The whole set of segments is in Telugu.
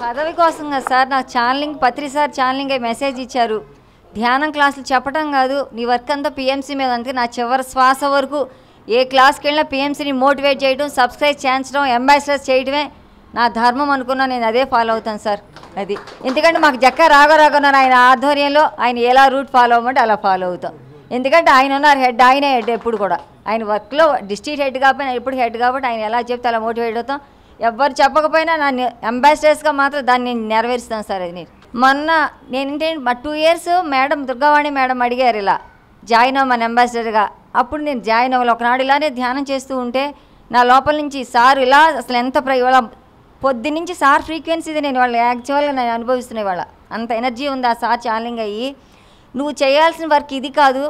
పదవి కోసంగా సార్ నాకు ఛానలింగ్ పత్రి సార్ ఛానలింగ్ మెసేజ్ ఇచ్చారు. ధ్యానం క్లాసులు చెప్పడం కాదు, నీ వర్క్ అంతా పిఎంసీ మీద. అందుకే నా చివరి శ్వాస వరకు ఏ క్లాస్కి వెళ్ళినా పిఎంసీని మోటివేట్ చేయడం, సబ్స్క్రైబ్ చేయించడం, అంబాసిడర్స్ చేయడమే నా ధర్మం అనుకున్నా. నేను అదే ఫాలో అవుతాను సార్. అది ఎందుకంటే మాకు జక్క రాఘరాఘన్నారు ఆయన ఆధ్వర్యంలో ఆయన ఎలా రూట్ ఫాలో అవ్వమంటే అలా ఫాలో అవుతాం. ఎందుకంటే ఆయన ఉన్నారు హెడ్, ఆయనే హెడ్ ఎప్పుడు కూడా. ఆయన వర్క్లో డిస్ట్రిక్ట్ హెడ్ కాకపోయినా ఎప్పుడు హెడ్ కాబట్టి ఆయన ఎలా చెప్తే అలా మోటివేట్ అవుతాం. ఎవ్వరు చెప్పకపోయినా నన్ను అంబాసిడర్స్గా మాత్రం దాన్ని నేను నెరవేరుస్తాను సార్. అది మొన్న నేనంటే 2 years మేడం దుర్గావాణి మేడం అడిగారు ఇలా జాయిన్ అవ్వమని అంబాసిడర్గా. అప్పుడు నేను జాయిన్ అవ్వాలి. ఒకనాడు ఇలానే ధ్యానం చేస్తూ ఉంటే నా లోపల నుంచి సార్ ఇలా అసలు ఎంత ఇవాళ పొద్దు నుంచి సార్ ఫ్రీక్వెన్సీది నేను వాళ్ళు యాక్చువల్గా నేను అనుభవిస్తున్నాయి. వాళ్ళ అంత ఎనర్జీ ఉంది ఆ సార్ ఛానలింగ్ అయ్యి. నువ్వు చేయాల్సిన వర్క్ ఇది కాదు,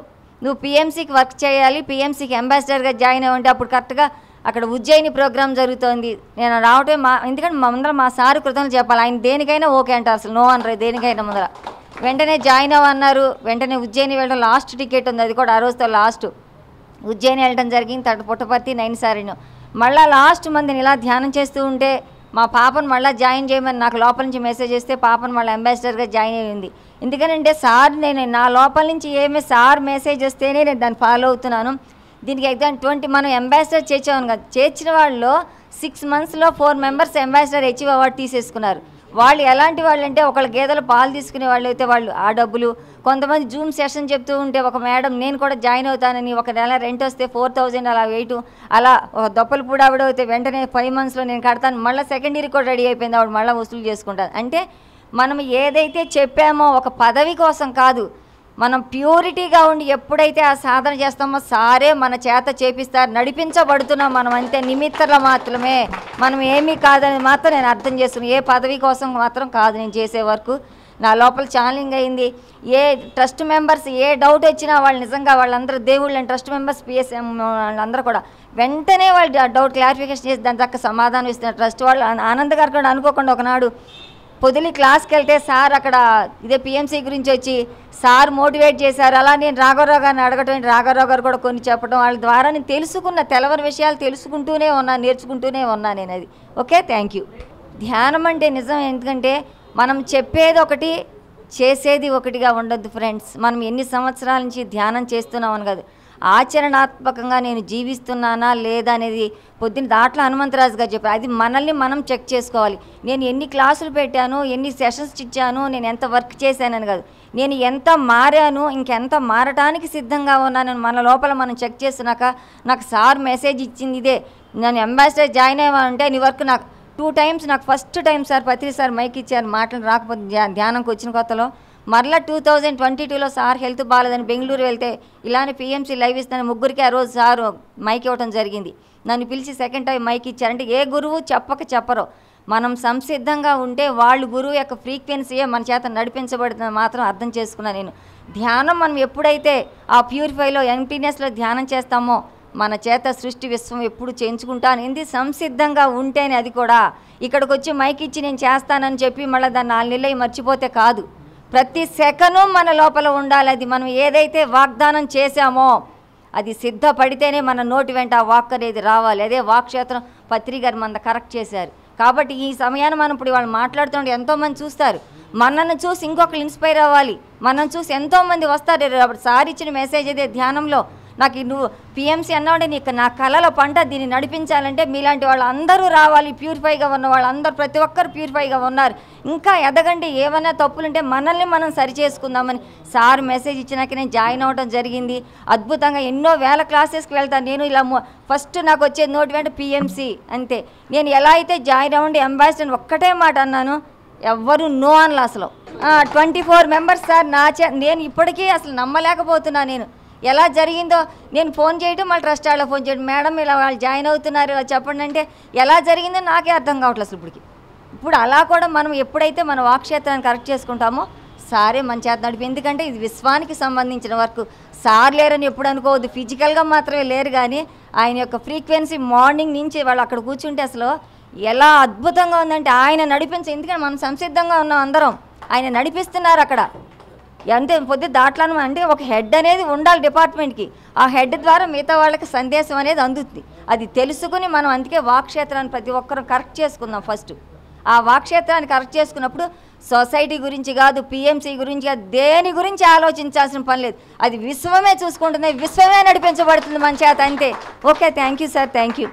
నువ్వు పిఎంసీకి వర్క్ చేయాలి, పిఎంసీకి అంబాసిడర్గా జాయిన్ అవ్వండి. అప్పుడు కరెక్ట్గా అక్కడ ఉజ్జయిని ప్రోగ్రామ్ జరుగుతోంది. నేను రావటం ఎందుకంటే ముందర మా సారు కృతజ్ఞతలు చెప్పాలి. ఆయన దేనికైనా ఓకే అంటారు, అసలు నో అనరు దేనికైనా. ముందర వెంటనే జాయిన్ అవ్వన్నారు. వెంటనే ఉజ్జయిని వెళ్ళడం లాస్ట్ టికెట్ ఉంది, అది కూడా ఆ రోజుతో లాస్ట్. ఉజ్జయిని వెళ్ళడం జరిగింది. తర్వాత పుట్టపర్తి నైన్సారిను మళ్ళీ లాస్ట్ మందిని ఇలా ధ్యానం చేస్తూ ఉంటే మా పాపను మళ్ళీ జాయిన్ చేయమని నాకు లోపల నుంచి మెసేజ్ చేస్తే పాపను మళ్ళీ అంబాసిడర్గా జాయిన్ అయ్యింది. ఎందుకనంటే సార్ నేను నా లోపల నుంచి ఏమే సార్ మెసేజ్ వస్తేనే నేను దాన్ని ఫాలో అవుతున్నాను. దీనికి ఎగ్జామ్ మనం అంబాసిడర్ చేర్చామని కదా, చేర్చిన వాళ్ళలో 6 monthsలో 4 members అంబాసిడర్ అచీవ్ అవార్డు తీసేసుకున్నారు. వాళ్ళు ఎలాంటి వాళ్ళు అంటే ఒకళ్ళ గేదెలు పాలు తీసుకునే వాళ్ళు అయితే వాళ్ళు ఆ డబ్బులు, కొంతమంది జూమ్ సెషన్ చెప్తూ ఉంటే ఒక మేడం నేను కూడా జాయిన్ అవుతానని ఒక నెల రెంట్ వస్తే 4000 అలా వేయటం, అలా దొప్పలు పూడి ఆవిడ అయితే వెంటనే 5 monthsలో నేను కడతాను, మళ్ళీ సెకండ్ ఇయర్ కూడా రెడీ అయిపోయింది ఆవిడ, మళ్ళీ వసూలు చేసుకుంటాను. అంటే మనం ఏదైతే చెప్పామో ఒక పదవి కోసం కాదు, మనం ప్యూరిటీగా ఉండి ఎప్పుడైతే ఆ సాధన చేస్తామో సారే మన చేత చేపిస్తారు, నడిపించబడుతున్నాం మనం, అంతే నిమిత్తల మాత్రమే, మనం ఏమీ కాదని మాత్రం నేను అర్థం చేస్తున్నాను. ఏ పదవి కోసం మాత్రం కాదు నేను చేసే వరకు. నా లోపల ఛానలింగ్ అయింది. ఏ ట్రస్ట్ మెంబర్స్ ఏ డౌట్ వచ్చినా వాళ్ళు నిజంగా వాళ్ళందరూ దేవుళ్ళని ట్రస్ట్ మెంబర్స్ పిఎస్ఎం వాళ్ళందరూ కూడా వెంటనే వాళ్ళు డౌట్ క్లారిఫికేషన్ చేసి దాని తగ్గ సమాధానం ఇస్తున్నారు. ట్రస్ట్ వాళ్ళు ఆనంద్ గారు కూడా అనుకోకుండా ఒకనాడు పొదిలి క్లాస్కి వెళ్తే సార్ అక్కడ ఇదే పిఎంసీ గురించి వచ్చి సార్ మోటివేట్ చేశారు. అలా నేను రాఘవరావు గారిని అడగటం, రాఘవరావు గారు కూడా కొన్ని చెప్పడం, వాళ్ళ ద్వారా నేను తెలుసుకున్న తెలవని విషయాలు తెలుసుకుంటూనే ఉన్నాను, నేర్చుకుంటూనే ఉన్నాను నేను. అది ఓకే, థ్యాంక్ యూ. ధ్యానం అంటే నిజం, ఎందుకంటే మనం చెప్పేది ఒకటి చేసేది ఒకటిగా ఉండొద్దు ఫ్రెండ్స్. మనం ఎన్ని సంవత్సరాల నుంచి ధ్యానం చేస్తున్నామని కాదు, ఆచరణాత్మకంగా నేను జీవిస్తున్నానా లేదా అనేది పొద్దున్న దాంట్లో హనుమంతరాజు గారు చెప్పారు. అది మనల్ని మనం చెక్ చేసుకోవాలి. నేను ఎన్ని క్లాసులు పెట్టాను, ఎన్ని సెషన్స్ ఇచ్చాను, నేను ఎంత వర్క్ చేశానని కాదు, నేను ఎంత మారాను, ఇంకెంత మారటానికి సిద్ధంగా ఉన్నాను మన లోపల మనం చెక్ చేసినాక నాకు సార్ మెసేజ్ ఇచ్చింది ఇదే, నేను అంబాసిడర్ జాయిన్ అయ్యామంటే నీ వర్క్ నాకు 2 times నాకు ఫస్ట్ టైం సార్ పత్రి సార్ మైక్ ఇచ్చారు మాటలు రాకపోతే ధ్యానంకి వచ్చిన కొత్తలో. మరలా 2022లో సార్ హెల్త్ బాగాలేదని బెంగళూరు వెళ్తే ఇలానే పిఎంసీ లైవ్ ఇస్తాను ముగ్గురికి ఆ రోజు సార్ మైక్ ఇవ్వడం జరిగింది. నన్ను పిలిచి సెకండ్ టైం మైక్ ఇచ్చారంటే ఏ గురువు చెప్పరో మనం సంసిద్ధంగా ఉంటే వాళ్ళు గురువు యొక్క ఫ్రీక్వెన్సీయే మన చేత నడిపించబడుతుంది మాత్రం అర్థం చేసుకున్నాను నేను. ధ్యానం మనం ఎప్పుడైతే ఆ ప్యూరిఫైలో ఎంటీనెస్లో ధ్యానం చేస్తామో మన చేత సృష్టి విశ్వం ఎప్పుడు చేయించుకుంటాను ఏంది సంసిద్ధంగా ఉంటేనే. అది కూడా ఇక్కడికి వచ్చి మైక్ ఇచ్చి నేను చేస్తానని చెప్పి మళ్ళీ దాన్ని 4 నెలలు మర్చిపోతే కాదు, ప్రతి సెకను మన లోపల ఉండాలి. అది మనం ఏదైతే వాగ్దానం చేశామో అది సిద్ధపడితేనే మన నోటి వెంట ఆ వాక్ అనేది రావాలి. అదే వాక్క్షేత్రం పత్రి గారు మన కరెక్ట్ చేశారు. కాబట్టి ఈ సమయాన్ని మనం ఇప్పుడు వాళ్ళు మాట్లాడుతుంటే ఎంతోమంది చూస్తారు, మనల్ని చూసి ఇంకొకరు ఇన్స్పైర్ అవ్వాలి, మనల్ని చూసి ఎంతోమంది వస్తారు. సార్ ఇచ్చిన మెసేజ్ అదే ధ్యానంలో నాకు నువ్వు పిఎంసీ అన్నావంటే నీకు నా కళలో పంట దీన్ని నడిపించాలంటే మీలాంటి వాళ్ళు అందరూ రావాలి, ప్యూరిఫైగా ఉన్న వాళ్ళందరూ ప్రతి ఒక్కరు ప్యూరిఫైగా ఉన్నారు, ఇంకా ఎదగండి, ఏమైనా తప్పులుంటే మనల్ని మనం సరి చేసుకుందామని సార్ మెసేజ్ ఇచ్చినాక నేను జాయిన్ అవ్వడం జరిగింది. అద్భుతంగా ఎన్నో వేల క్లాసెస్కి వెళ్తాను నేను. ఇలా ఫస్ట్ నాకు వచ్చేది నోటి వెంట పిఎంసీ అంతే. నేను ఎలా అయితే జాయిన్ అవ్వండి అంబాసిడర్ ఒక్కటే మాట అన్నాను, ఎవ్వరు నో అనలా. అసలు 24 members సార్ నేను ఇప్పటికీ అసలు నమ్మలేకపోతున్నా. నేను ఎలా జరిగిందో నేను ఫోన్ చేయడం, మళ్ళీ ట్రస్ట్ వాళ్ళ ఫోన్ చేయడం, మేడం ఇలా వాళ్ళు జాయిన్ అవుతున్నారు ఇలా చెప్పండి అంటే ఎలా జరిగిందో నాకే అర్థం కావట్లేదు అసలు ఇప్పటికి. ఇప్పుడు అలా కూడా మనం ఎప్పుడైతే మన వాక్క్షేత్రాన్ని కరెక్ట్ చేసుకుంటామో సారే మన చేత నడిపి. ఎందుకంటే ఇది విశ్వానికి సంబంధించిన వర్క్. సార్ లేరని ఎప్పుడు అనుకోవద్దు, ఫిజికల్గా మాత్రమే లేరు కానీ ఆయన యొక్క ఫ్రీక్వెన్సీ మార్నింగ్ నుంచి వాళ్ళు అక్కడ కూర్చుంటే అసలు ఎలా అద్భుతంగా ఉందంటే ఆయన నడిపించి. ఎందుకంటే మనం సంసిద్ధంగా ఉన్నాం అందరం, ఆయన నడిపిస్తున్నారు అక్కడ. అంటే పొద్దు దాంట్లో అంటే ఒక హెడ్ అనేది ఉండాలి డిపార్ట్మెంట్కి, ఆ హెడ్ ద్వారా మిగతా వాళ్ళకి సందేశం అనేది అందుతుంది. అది తెలుసుకుని మనం అందుకే వాక్క్షేత్రాన్ని ప్రతి ఒక్కరూ కరెక్ట్ చేసుకుందాం ఫస్ట్. ఆ వాక్క్షేత్రాన్ని కరెక్ట్ చేసుకున్నప్పుడు సొసైటీ గురించి కాదు, పిఎంసి గురించి కాదు, దేని గురించి ఆలోచించాల్సిన పని లేదు. అది విశ్వమే చూసుకుంటుంది, విశ్వమే నడిపించబడుతుంది మన చేత అంతే. Okay, thank you sir, thank you.